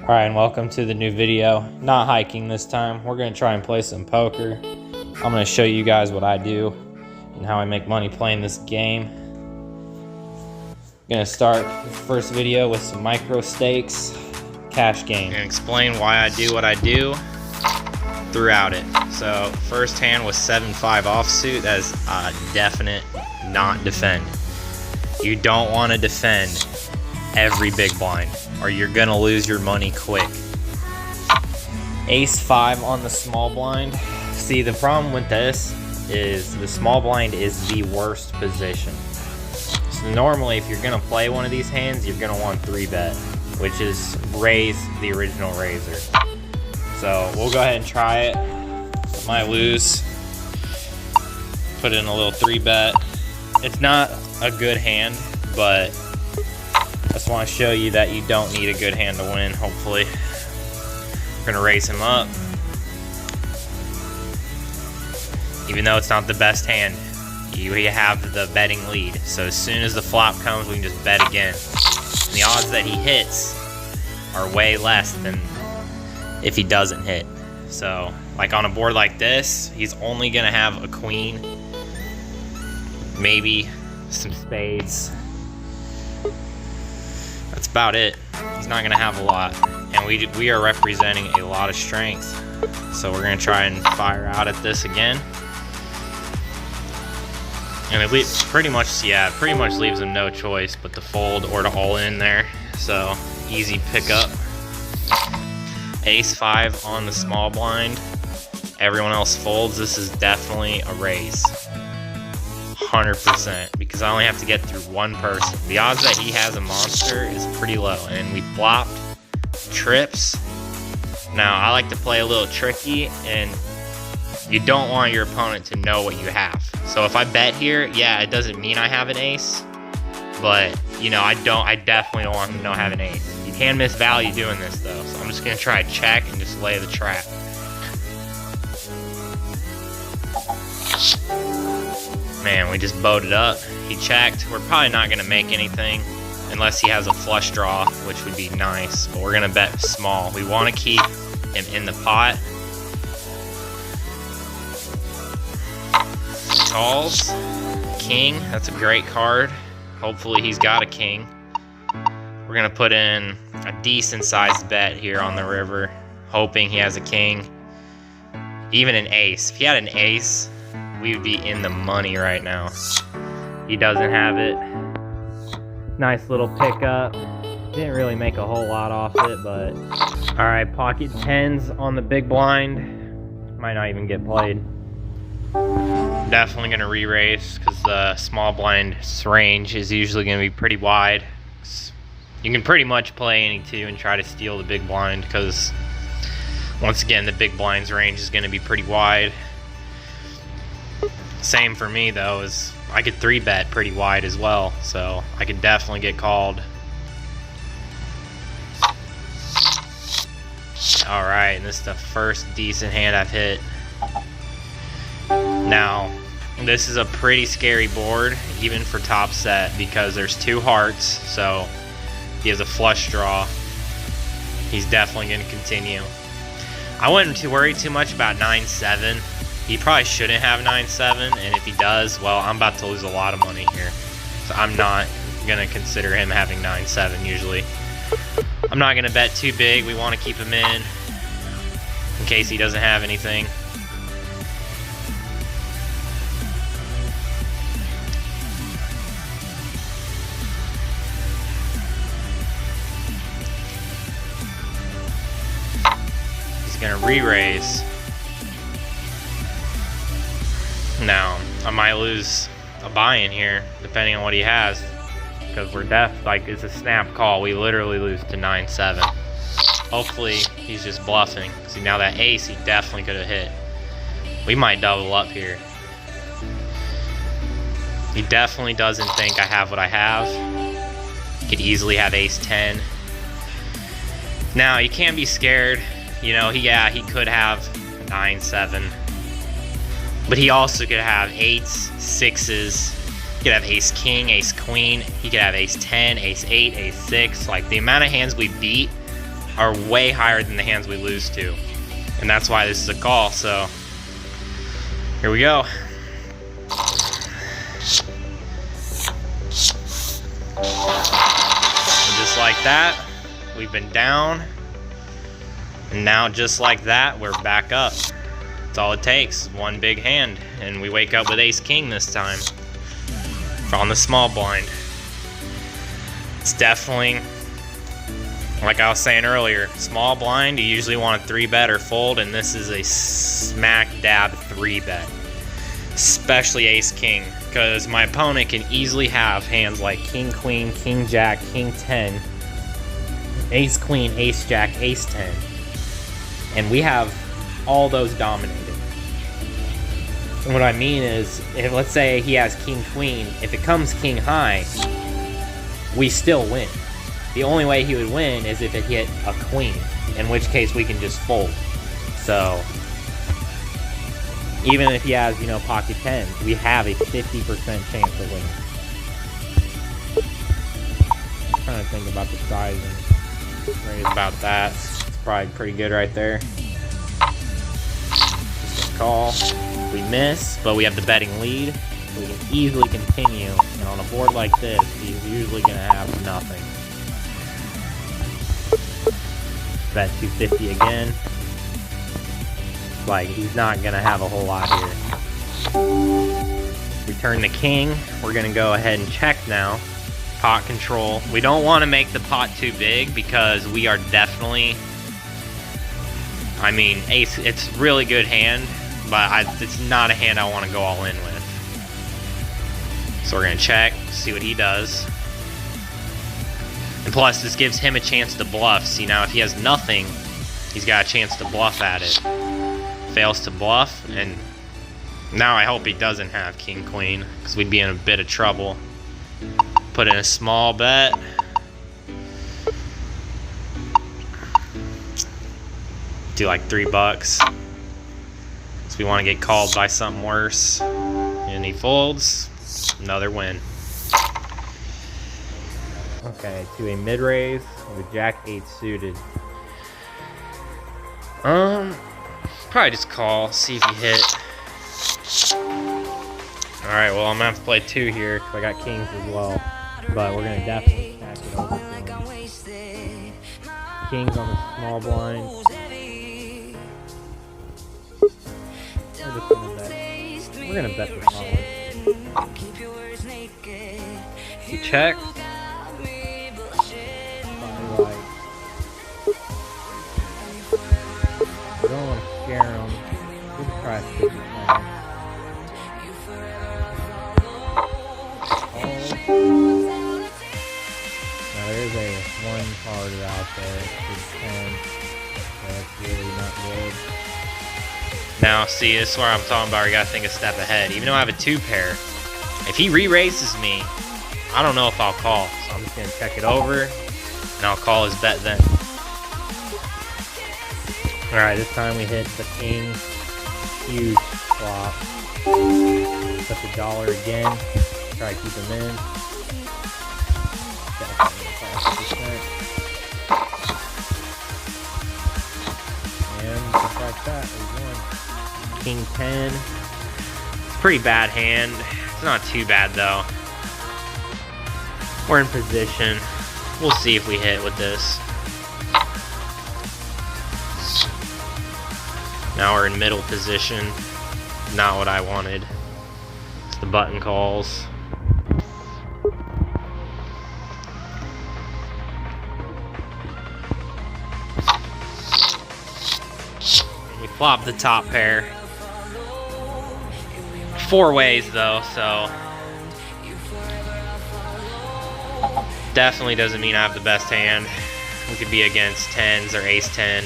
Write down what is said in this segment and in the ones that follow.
Alright, and welcome to the new video. Not hiking this time. We're going to try and play some poker. I'm going to show you guys what I do and how I make money playing this game. I'm going to start the first video with some micro stakes, cash game, and explain why I do what I do throughout it. So, first hand was 7-5 offsuit. That is a definite not defend. You don't want to defend every big blind, or you're gonna lose your money quick. Ace 5 on the small blind. See, the problem with this is the small blind is the worst position. So normally, if you're gonna play one of these hands, you're gonna want 3-bet, which is raise the original raiser. So we'll go ahead and try it. I might lose. Put in a little 3-bet. It's not a good hand, but I just want to show you that you don't need a good hand to win, hopefully. We're going to raise him up. Even though it's not the best hand, you have the betting lead. So as soon as the flop comes, we can just bet again. And the odds that he hits are way less than if he doesn't hit. So, like on a board like this, he's only going to have a queen, maybe some spades. That's about it. He's not gonna have a lot, and we are representing a lot of strength. So we're gonna try and fire out at this again, and it pretty much leaves him no choice but to fold or to all in there. So easy pickup. Ace 5 on the small blind. Everyone else folds. This is definitely a raise. 100%, because I only have to get through one person. The odds that he has a monster is pretty low, and we flopped trips. Now, I like to play a little tricky, and you don't want your opponent to know what you have. So if I bet here, yeah, it doesn't mean I have an ace, but you know, I definitely don't want him to know I have an ace. You can miss value doing this though, so I'm just gonna try to check and just lay the trap. Man, we just bowed it up. He checked. We're probably not going to make anything unless he has a flush draw, which would be nice. But we're going to bet small. We want to keep him in the pot. Calls. King. That's a great card. Hopefully he's got a king. We're going to put in a decent sized bet here on the river, hoping he has a king. Even an ace. If he had an ace, we would be in the money right now. He doesn't have it. Nice little pickup. Didn't really make a whole lot off it, but alright, pocket 10s on the big blind. Might not even get played. Definitely gonna re-raise because the small blind's range is usually gonna be pretty wide. You can pretty much play any two and try to steal the big blind because once again, the big blind's range is gonna be pretty wide. Same for me though, is I could 3-bet pretty wide as well, so I could definitely get called. Alright, and this is the first decent hand I've hit. Now, this is a pretty scary board, even for top set, because there's 2 hearts, so he has a flush draw. He's definitely going to continue. I wouldn't worry too much about 9-7. He probably shouldn't have 9-7, and if he does, well, I'm about to lose a lot of money here. So I'm not going to consider him having 9-7 usually. I'm not going to bet too big. We want to keep him in case he doesn't have anything. He's going to re-raise. Now, I might lose a buy-in here, depending on what he has, because we're like, it's a snap call. We literally lose to 9-7. Hopefully, he's just bluffing. See, now that ace, he definitely could have hit. We might double up here. He definitely doesn't think I have what I have. He could easily have ace-10. Now, you can't be scared. You know, he could have 9-7. But he also could have 8s, 6s. He could have ace-king, ace-queen. He could have ace-10, ace-8, ace-6. Like, the amount of hands we beat are way higher than the hands we lose to. And that's why this is a call, so here we go. And just like that, we've been down. And now just like that, we're back up. That's all it takes, one big hand. And we wake up with ace king this time on the small blind. It's definitely, like I was saying earlier, small blind, you usually want a 3-bet or fold, and this is a smack dab 3-bet. Especially ace king, because my opponent can easily have hands like king queen, king jack, king 10, ace queen, ace jack, ace 10. And we have all those dominated. And what I mean is, if let's say he has king queen, if it comes king high, we still win. The only way he would win is if it hit a queen, in which case we can just fold. So, even if he has, you know, pocket 10s, we have a 50% chance of winning. I'm trying to think about the size and raise about that. It's probably pretty good right there. Just a call. We miss, but we have the betting lead. We can easily continue, and on a board like this, he's usually going to have nothing. Bet 250 again. Like, he's not going to have a whole lot here. Return the king. We're going to go ahead and check now. Pot control. We don't want to make the pot too big because we are definitely... I mean, ace, it's a really good hand, but it's not a hand I want to go all in with. So we're going to check, see what he does. And plus, this gives him a chance to bluff. See, now if he has nothing, he's got a chance to bluff at it. Fails to bluff, and now I hope he doesn't have king queen, because we'd be in a bit of trouble. Put in a small bet. Do like $3. So we want to get called by something worse. And he folds. Another win. Okay, to a mid-raise with Jack 8 suited. Probably just call, see if he hit. Alright, well I'm gonna have to play 2 here because I got kings as well. But we're gonna definitely stack it over to him. Kings on the small blind. We're gonna bet the small one. He checks. I don't want to scare him. We'll try to stick with him. Now there's a 1 card out there. It's 10. That's really not good. Now, see, this is where I'm talking about. You gotta think a step ahead. Even though I have a 2 pair, if he re-raises me, I don't know if I'll call. So I'm just gonna check it over, and I'll call his bet then. All right, this time we hit the king. Huge flop. Put the dollar again. Try to keep him in. And just like that, we won. King 10. It's a pretty bad hand. It's not too bad though. We're in position. We'll see if we hit with this. Now we're in middle position. Not what I wanted. It's the button calls. We flop the top pair. 4 ways though, so definitely doesn't mean I have the best hand. We could be against 10s or ace 10,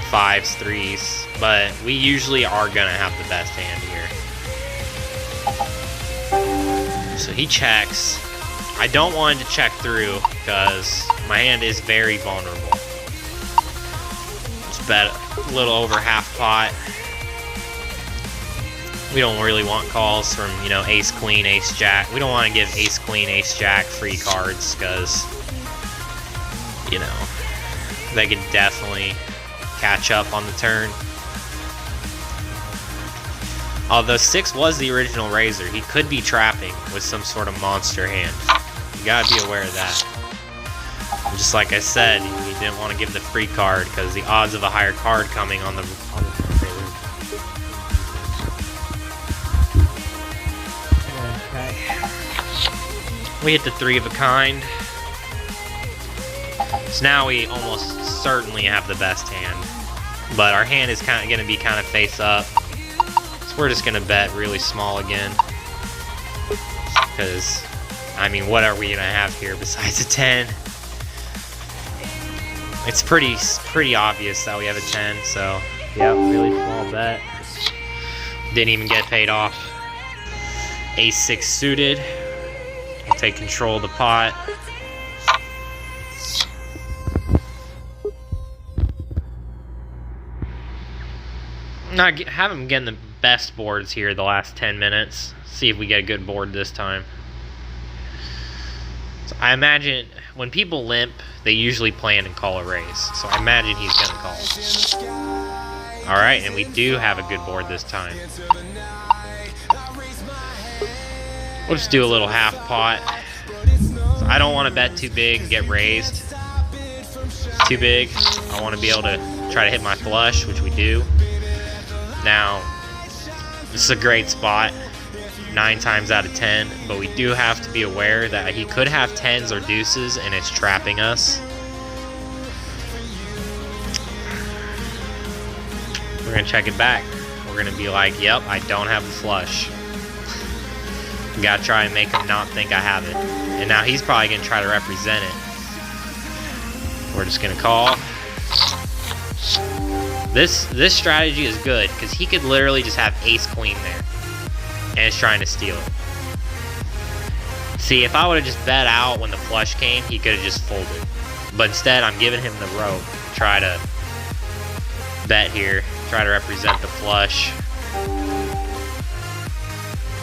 5s, 3s, but we usually are gonna have the best hand here. So he checks. I don't want him to check through because my hand is very vulnerable. Just bet a little over half pot. We don't really want calls from, you know, ace queen, ace jack. We don't want to give ace queen, ace jack free cards because, you know, They could definitely catch up on the turn. Although 6 was the original Razor, he could be trapping with some sort of monster hand. You gotta be aware of that. And just like I said, you didn't want to give the free card because the odds of a higher card coming on the we hit the 3 of a kind. So now we almost certainly have the best hand. But our hand is kind of going to be kind of face up. So we're just going to bet really small again. Because, I mean, what are we going to have here besides a 10? It's pretty obvious that we have a 10. So, yeah, really small bet. Didn't even get paid off. Ace-6 suited. We'll take control of the pot. Have him getting the best boards here the last 10 minutes. See if we get a good board this time. So I imagine when people limp, they usually plan and call a raise. So I imagine he's going to call. Alright, and we do have a good board this time. We'll just do a little half pot. So I don't want to bet too big and get raised too big. I want to be able to try to hit my flush, which we do. Now, this is a great spot, 9 times out of 10, but we do have to be aware that he could have 10s or deuces and it's trapping us. We're going to check it back. We're going to be like, yep, I don't have a flush. We got to try and make him not think I have it. And now he's probably going to try to represent it. We're just going to call. This strategy is good because he could literally just have ace-queen there and is trying to steal it. See, if I would have just bet out when the flush came, he could have just folded. But instead, I'm giving him the rope to try to bet here, try to represent the flush.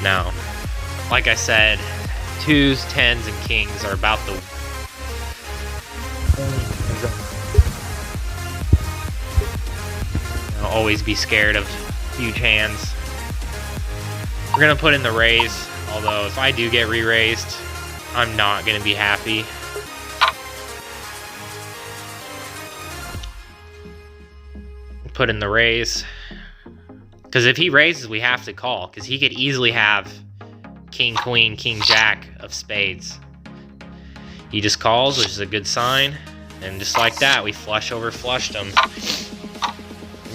Now, like I said, 2s, 10s, and kings are about the always be scared of huge hands. We're gonna put in the raise, although if I do get re-raised, I'm not gonna be happy. Put in the raise, because if he raises, we have to call, because he could easily have king, queen, king, jack of spades. He just calls, which is a good sign, and just like that, we flush over flushed him.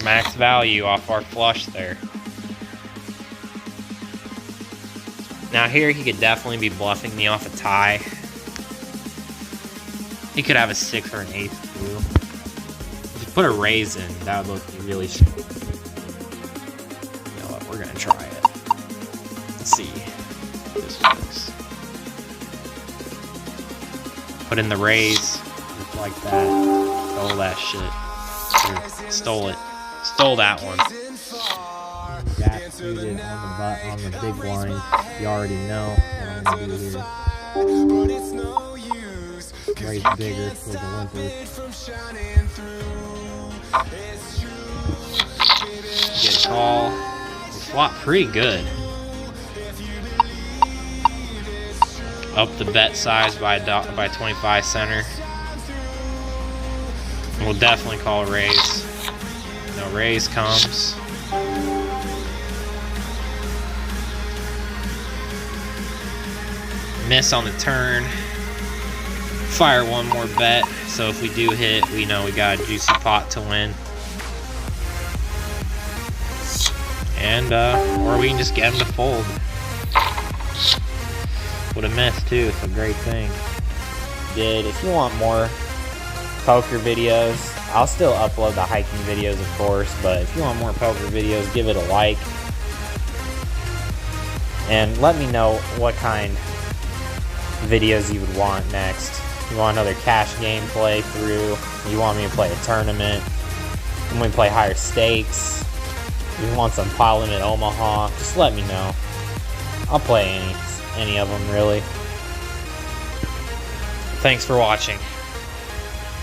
Max value off our flush there. Now here he could definitely be bluffing me off a tie. He could have a 6 or an ace too. If you put a raise in, that would look really strong. You know what, we're gonna try it. Let's see if this works. Put in the raise, just like that. Stole that shit. Or stole it. Stole that one. Jack suited on the big blind. You already know what I'm gonna do here. Raise bigger for the limpers. Get a call. We flop pretty good. Up the bet size by 25 center. We'll definitely call a raise. No raise comes. Miss on the turn. Fire one more bet. So if we do hit, we know we got a juicy pot to win. And, or we can just get him to fold. Would have missed too, it's a great thing. If you want more poker videos, I'll still upload the hiking videos, of course, but if you want more poker videos, give it a like. And let me know what kind of videos you would want next. You want another cash game playthrough? You want me to play a tournament? You want me to play higher stakes? You want some pile limit Omaha? Just let me know. I'll play any of them, really. Thanks for watching.